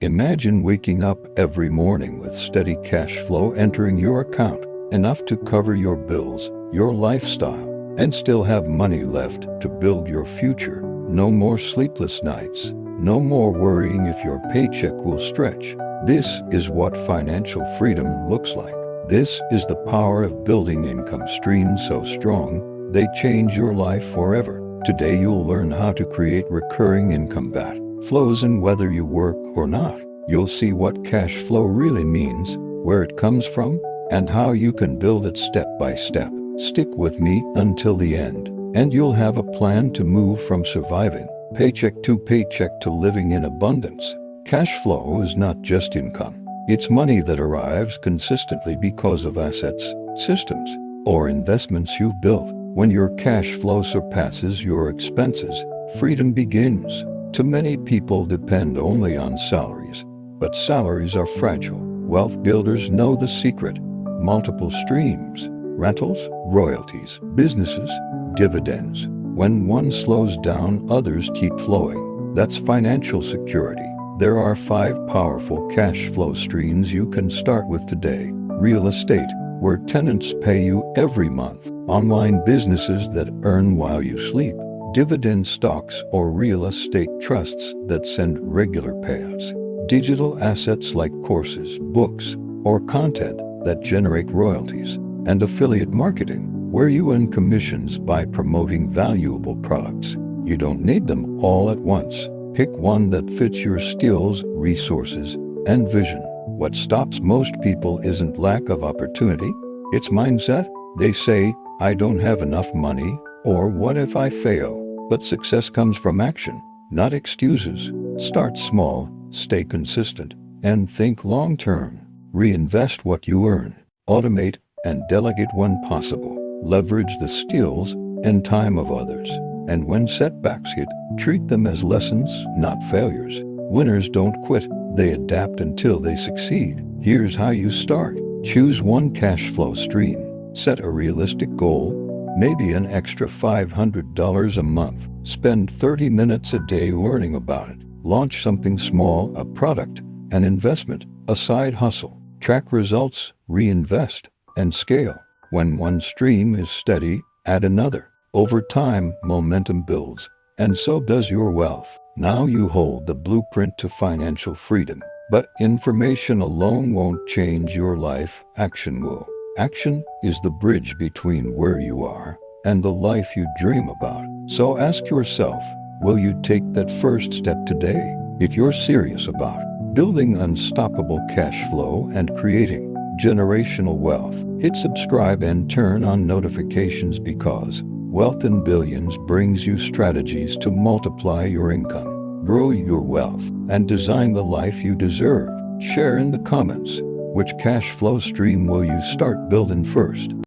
Imagine waking up every morning with steady cash flow entering your account, enough to cover your bills, your lifestyle, and still have money left to build your future. No more sleepless nights, no more worrying if your paycheck will stretch. This is what financial freedom looks like. This is the power of building income streams so strong, they change your life forever. Today you'll learn how to create recurring income flows, and whether you work or not, you'll see what cash flow really means, where it comes from, and how you can build it step by step. Stick with me until the end, and you'll have a plan to move from surviving paycheck to paycheck to living in abundance. Cash flow is not just income. It's money that arrives consistently because of assets, systems, or investments you've built. When your cash flow surpasses your expenses, freedom begins. Too many people depend only on salaries, but salaries are fragile. Wealth builders know the secret. Multiple streams, rentals, royalties, businesses, dividends. When one slows down, others keep flowing. That's financial security. There are 5 powerful cash flow streams you can start with today. Real estate, where tenants pay you every month. Online businesses that earn while you sleep. Dividend stocks or real estate trusts that send regular payouts. Digital assets like courses, books, or content that generate royalties. And affiliate marketing, where you earn commissions by promoting valuable products. You don't need them all at once. Pick one that fits your skills, resources, and vision. What stops most people isn't lack of opportunity, it's mindset. They say, "I don't have enough money," or "What if I fail?" But success comes from action, not excuses. Start small, stay consistent, and think long-term. Reinvest what you earn. Automate and delegate when possible. Leverage the skills and time of others. And when setbacks hit, treat them as lessons, not failures. Winners don't quit, they adapt until they succeed. Here's how you start. Choose one cash flow stream. Set a realistic goal, maybe an extra $500 a month. Spend 30 minutes a day learning about it. Launch something small, a product, an investment, a side hustle. Track results, reinvest, and scale. When one stream is steady, add another. Over time, momentum builds, and so does your wealth. Now you hold the blueprint to financial freedom. But information alone won't change your life, action will. Action is the bridge between where you are and the life you dream about. So ask yourself, will you take that first step today? If you're serious about building unstoppable cash flow and creating generational wealth, hit subscribe and turn on notifications, because Wealth in Billions brings you strategies to multiply your income, grow your wealth, and design the life you deserve. Share in the comments, which cash flow stream will you start building first?